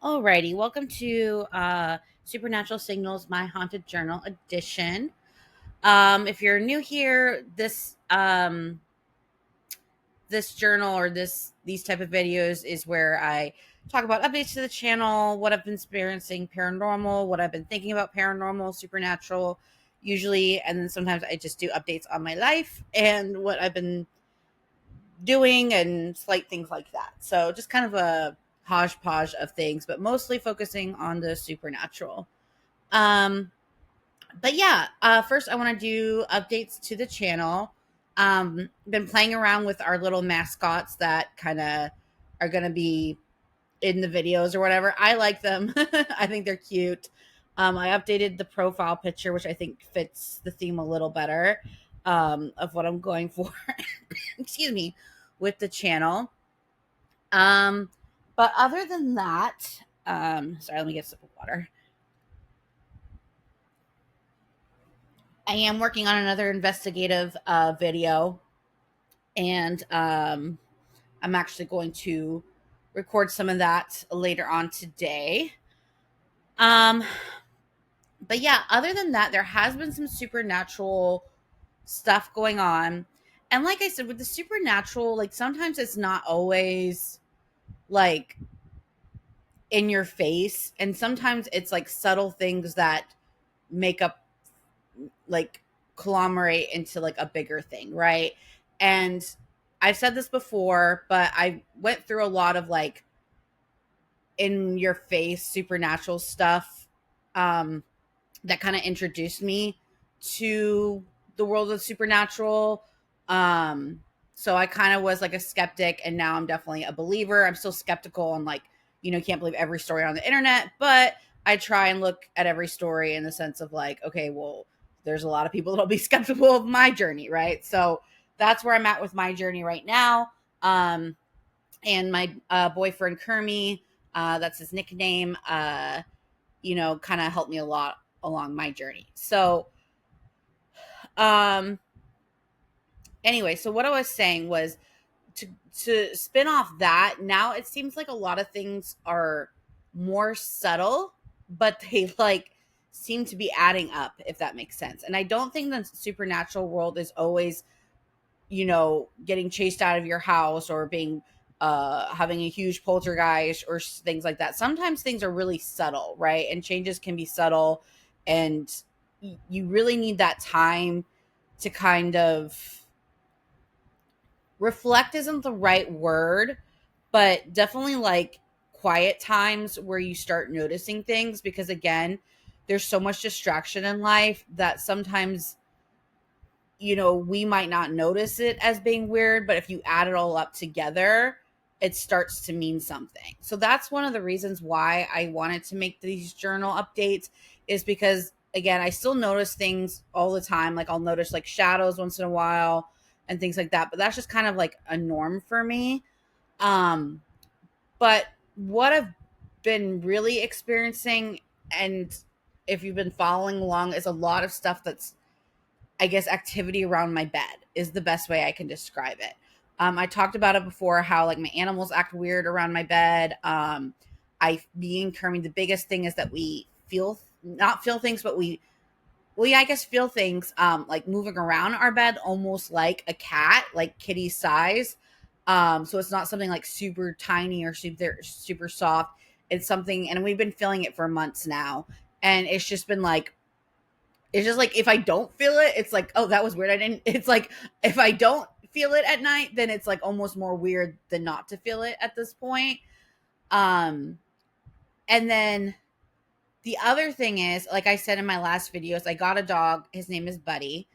Alrighty, welcome to Supernatural Signals, My Haunted Journal edition. If you're new here, this journal or these type of videos is where I talk about updates to the channel, what I've been experiencing paranormal, what I've been thinking about paranormal, supernatural, usually, and then sometimes I just do updates on my life and what I've been doing and slight things like that. So just kind of a hodgepodge of things, but mostly focusing on the supernatural. Um, but yeah, first I want to do updates to the channel. Been playing around with our little mascots that kind of are going to be in the videos or whatever. I like them. I think they're cute. I updated the profile picture, which I think fits the theme a little better of what I'm going for. Excuse me, with the channel. Um, but other than that, sorry, let me get a sip of water. I am working on another investigative video, and I'm actually going to record some of that later on today. Um, but yeah, other than that, there has been some supernatural stuff going on. And like I said, with the supernatural, like sometimes it's not always like in your face, and sometimes it's like subtle things that make up like conglomerate into like a bigger thing, right? And I've said this before, but I went through a lot of like in your face supernatural stuff um that kind of introduced me to the world of supernatural. Um so I kind of was like a skeptic, and now I'm definitely a believer. I'm still skeptical and like, can't believe every story on the internet, but I try and look at every story in the sense of like, okay, well, there's a lot of people that'll be skeptical of my journey, right? So that's where I'm at with my journey right now. And my boyfriend Kermie, that's his nickname, kind of helped me a lot along my journey. So, um, anyway, so what I was saying was to spin off that. Now it seems like a lot of things are more subtle, but they like seem to be adding up, if that makes sense. And I don't think the supernatural world is always, getting chased out of your house or being having a huge poltergeist or things like that. Sometimes things are really subtle, right? And changes can be subtle, and you really need that time to kind of reflect isn't the right word, but definitely like quiet times where you start noticing things, because again, there's so much distraction in life that sometimes we might not notice it as being weird, but if you add it all up together, it starts to mean something. So that's one of the reasons why I wanted to make these journal updates, is because again, I still notice things all the time. Like I'll notice like shadows once in a while and things like that, but that's just kind of like a norm for me. Um but what I've been really experiencing, and if you've been following along, is a lot of stuff that's, I guess, activity around my bed is the best way I can describe it. I talked about it before, how like my animals act weird around my bed. I being Kermie, the biggest thing is that we not feel things, but well, yeah, I guess feel things like moving around our bed, almost like a cat, like kitty size. So it's not something like super tiny or super soft. It's something, and we've been feeling it for months now, and it's just like if I don't feel it, it's like, oh, that was weird. I didn't. It's like if I don't feel it at night, then it's like almost more weird than not to feel it at this point. Um, and then the other thing is, like I said in my last videos, I got a dog. His name is Buddy,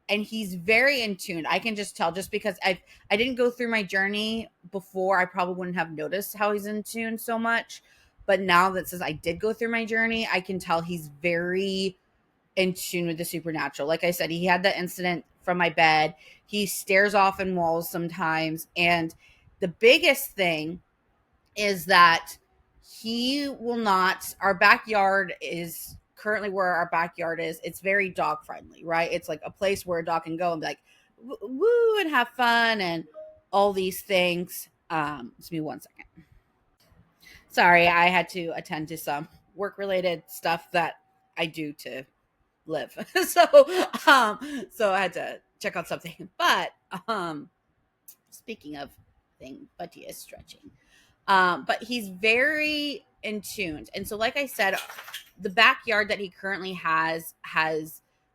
and he's very in tune. I can just tell, just because I didn't go through my journey before, I probably wouldn't have noticed how he's in tune so much. But now that since I did go through my journey, I can tell he's very in tune with the supernatural. Like I said, he had that incident from my bed. He stares off in walls sometimes. And the biggest thing is that he will not, our backyard is currently where our backyard is. It's very dog friendly, right? It's like a place where a dog can go and be like, woo, and have fun and all these things. Just me one second. Sorry, I had to attend to some work related stuff that I do to live. So I had to check on something. But speaking of thing, but he is stretching. But he's very in tuned. And so, like I said, the backyard that he currently has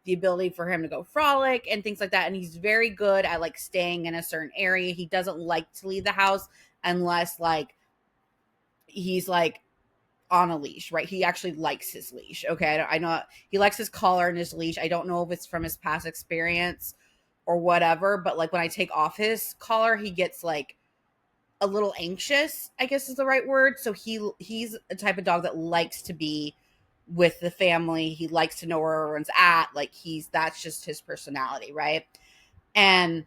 the ability for him to go frolic and things like that. And he's very good at like staying in a certain area. He doesn't like to leave the house unless like he's like on a leash, right? He actually likes his leash. Okay. I know he likes his collar and his leash. I don't know if it's from his past experience or whatever, but like when I take off his collar, he gets like a little anxious, I guess is the right word. So he's a type of dog that likes to be with the family. He likes to know where everyone's at. Like that's just his personality, right? And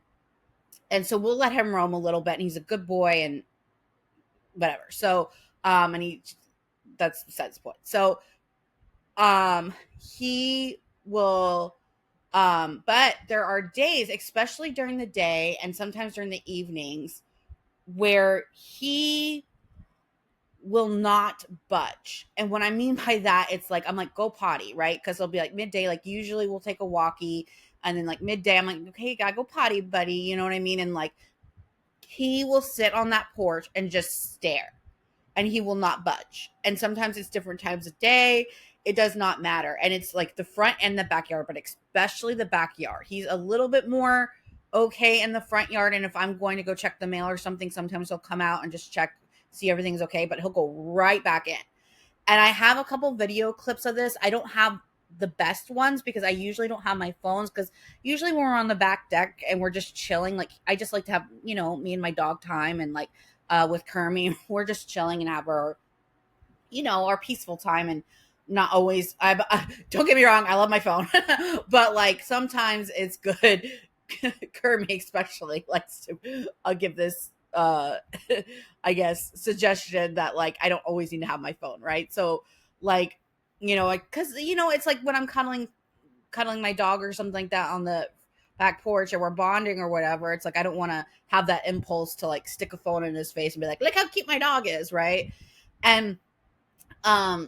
so we'll let him roam a little bit, and he's a good boy and whatever. So and that's besides the point. So he will but there are days, especially during the day and sometimes during the evenings, where he will not budge. And what I mean by that, it's like, I'm like, go potty, right? Because it'll be like midday, like usually we'll take a walkie, and then like midday, I'm like, okay, you gotta go potty, buddy. You know what I mean? And like, he will sit on that porch and just stare, and he will not budge. And sometimes it's different times of day. It does not matter. And it's like the front and the backyard, but especially the backyard. He's a little bit more okay in the front yard. And if I'm going to go check the mail or something, sometimes he'll come out and just check, see everything's okay, but he'll go right back in. And I have a couple video clips of this. I don't have the best ones because I usually don't have my phones, because usually when we're on the back deck and we're just chilling, like I just like to have, me and my dog time, and like with Kermie, we're just chilling and have our peaceful time, and not always, don't get me wrong, I love my phone, but like sometimes it's good. Kermie especially likes to give this I guess suggestion that like I don't always need to have my phone, right? So like, like, cuz it's like when I'm cuddling my dog or something like that on the back porch, and we're bonding or whatever, it's like I don't want to have that impulse to like stick a phone in his face and be like, look how cute my dog is, right? And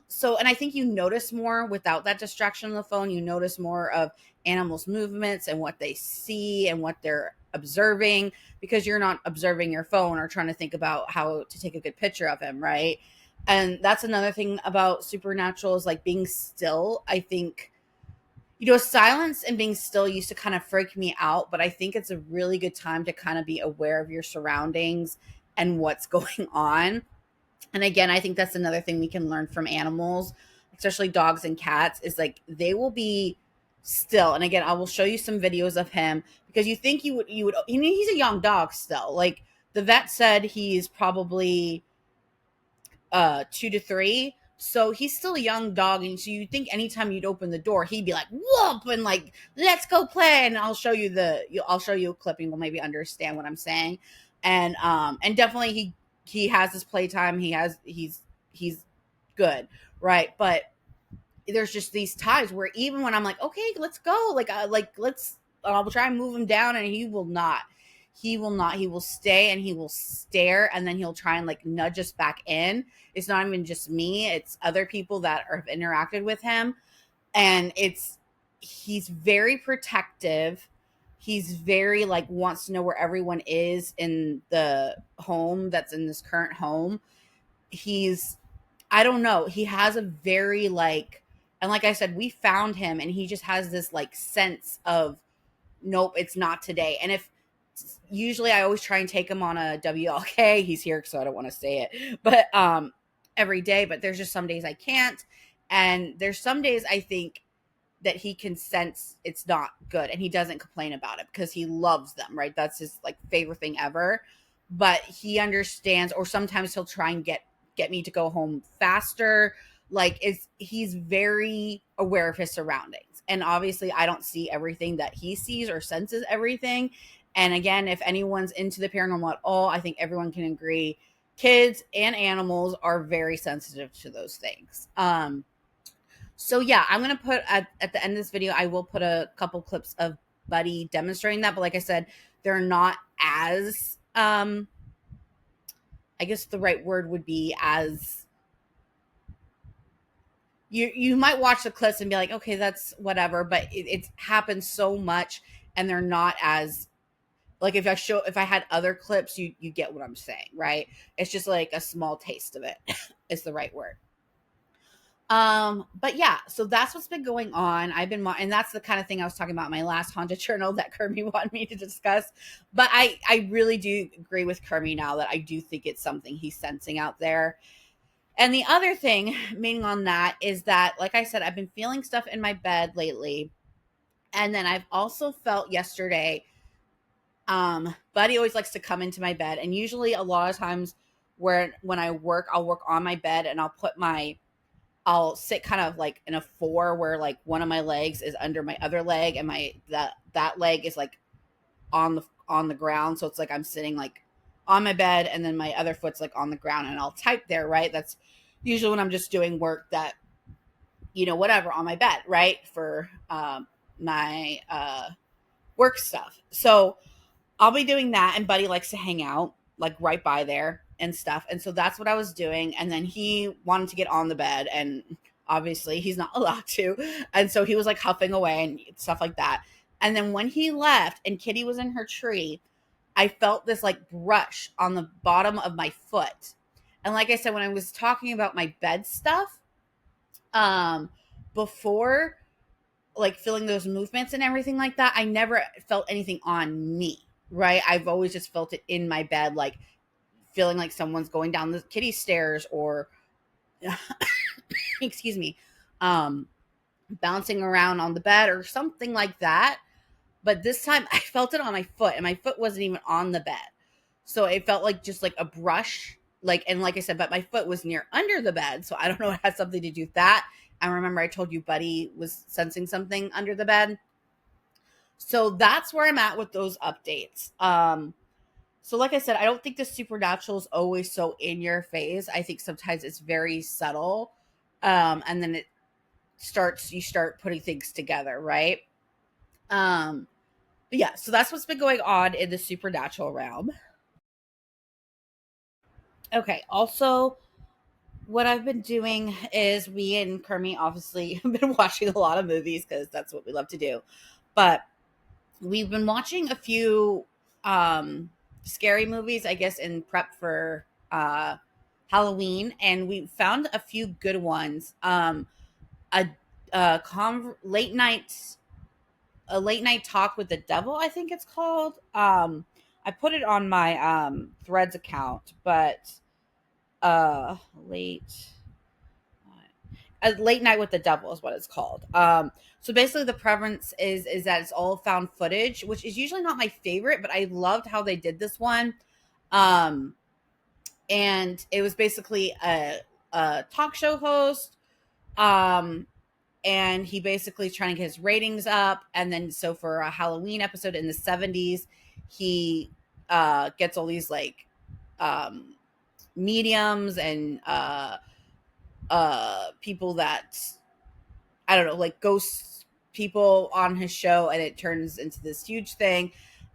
so, and I think you notice more without that distraction on the phone. You notice more of animals' movements and what they see and what they're observing, because you're not observing your phone or trying to think about how to take a good picture of him, right? And that's another thing about supernatural, is like being still. I think, silence and being still used to kind of freak me out, but I think it's a really good time to kind of be aware of your surroundings and what's going on. And again, I think that's another thing we can learn from animals, especially dogs and cats, is like they will be still. And again, I will show you some videos of him, because you think he's a young dog still. Like the vet said he's probably 2 to 3. So he's still a young dog, and so you think anytime you'd open the door, he'd be like whoop and like let's go play. And I'll show you a clipping, will maybe understand what I'm saying. And definitely he has his playtime. He's good, right? But there's just these times where even when I'm like, okay, let's go, let's, I'll try and move him down, and he will not. He will not. He will stay and he will stare, and then he'll try and like nudge us back in. It's not even just me; it's other people that have interacted with him, and he's very protective. He's very like wants to know where everyone is in the home that's in this current home. He's I don't know. He has a very like, and like I said, we found him, and he just has this like sense of, nope, it's not today. And if usually I always try and take him on a WLK, he's here, so I don't want to say it, but every day. But there's just some days I can't, and there's some days I think that he can sense it's not good, and he doesn't complain about it because he loves them, right? That's his like favorite thing ever. But he understands, or sometimes he'll try and get me to go home faster. Like he's very aware of his surroundings, and obviously I don't see everything that he sees or senses everything. And again, if anyone's into the paranormal at all, I think everyone can agree kids and animals are very sensitive to those things. So yeah, I'm gonna put at the end of this video, I will put a couple clips of Buddy demonstrating that. But like I said, they're not as I guess the right word would be as you might watch the clips and be like, okay, that's whatever, but it happens so much, and they're not as like if I had other clips, you get what I'm saying, right? It's just like a small taste of it is the right word. But yeah, so that's what's been going on. And that's the kind of thing I was talking about in my last haunted journal that Kirby wanted me to discuss. But I really do agree with Kirby now that I do think it's something he's sensing out there. And the other thing, meaning on that, is that, like I said, I've been feeling stuff in my bed lately. And then I've also felt yesterday, Buddy always likes to come into my bed. And usually a lot of times where when I work, I'll work on my bed and I'll sit kind of like in a four where like one of my legs is under my other leg and that leg is like on the ground. So it's like I'm sitting like on my bed and then my other foot's like on the ground and I'll type there, right? That's usually when I'm just doing work that, whatever on my bed, right? For my work stuff. So I'll be doing that, and Buddy likes to hang out like right by there and stuff. And so that's what I was doing. And then he wanted to get on the bed, and obviously he's not allowed to. And so he was like huffing away and stuff like that. And then when he left and Kitty was in her tree, I felt this like brush on the bottom of my foot. And like I said, when I was talking about my bed stuff, before, like feeling those movements and everything like that, I never felt anything on me, right? I've always just felt it in my bed, like feeling like someone's going down the kitty stairs or excuse me, um bouncing around on the bed or something like that. But this time I felt it on my foot, and my foot wasn't even on the bed. So it felt like just like a brush, like, and like I said, but my foot was near under the bed. So I don't know, it had something to do with that. I remember I told you Buddy was sensing something under the bed. So that's where I'm at with those updates. So like I said, I don't think the supernatural is always so in your face. I think sometimes it's very subtle. And then you start putting things together, right? Um, but yeah, so that's what's been going on in the supernatural realm. Okay, also what I've been doing is we and Kermit obviously have been watching a lot of movies because that's what we love to do. But we've been watching a few scary movies, I guess, in prep for Halloween, and we found a few good ones. A, late night a late night talk with the devil, I think it's called. I put it on my Threads account, but uh late a late night with the devil is what it's called. So basically the preference is that it's all found footage, which is usually not my favorite, but I loved how they did this one. Um and it was basically a talk show host, um and he basically trying to get his ratings up. And then so for a Halloween episode in the 70s, he gets all these like um mediums and people that, I don't know, like ghost people on his show, and it turns into this huge thing.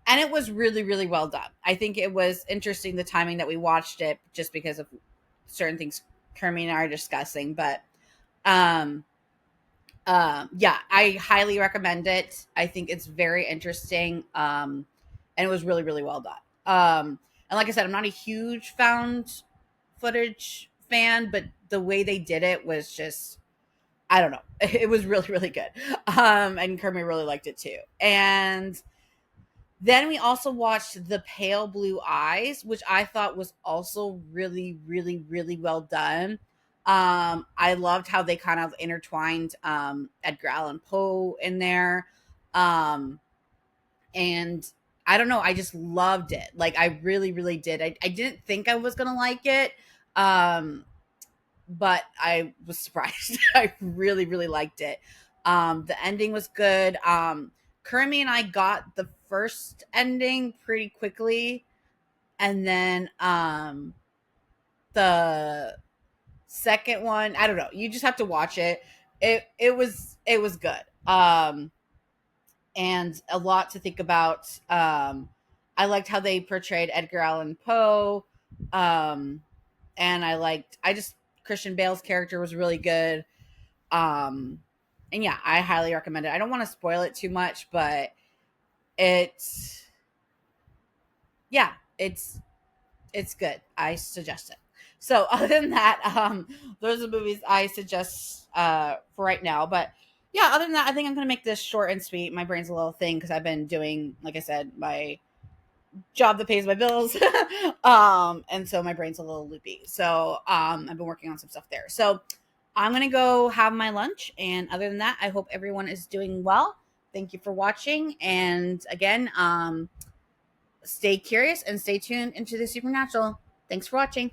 And it was really, really well done. I think it was interesting the timing that we watched it, just because of certain things Kermit and I are discussing. But um yeah, I highly recommend it. I think it's very interesting. And it was really, really well done. And like I said, I'm not a huge found footage fan, but the way they did it was just, I don't know. It was really, really good. And Kermit really liked it too. And then we also watched The Pale Blue Eyes, which I thought was also really, really, really well done. I loved how they kind of intertwined Edgar Allan Poe in there. Um, and I don't know, I just loved it. Like I really, really did. I didn't think I was gonna like it. Um, but I was surprised. I really, really liked it. The ending was good. Kermit and I got the first ending pretty quickly, and then the second one, I don't know. You just have to watch it. It was good. And a lot to think about. I liked how they portrayed Edgar Allan Poe. And I just Christian Bale's character was really good. And yeah, I highly recommend it. I don't want to spoil it too much, but it's yeah, it's good. I suggest it. So other than that, those are the movies I suggest for right now. But yeah, other than that, I think I'm gonna make this short and sweet. My brain's a little thing because I've been doing, like I said, my job that pays my bills. And so my brain's a little loopy. So I've been working on some stuff there. So I'm gonna go have my lunch. And other than that, I hope everyone is doing well. Thank you for watching. And again, stay curious and stay tuned into the supernatural. Thanks for watching.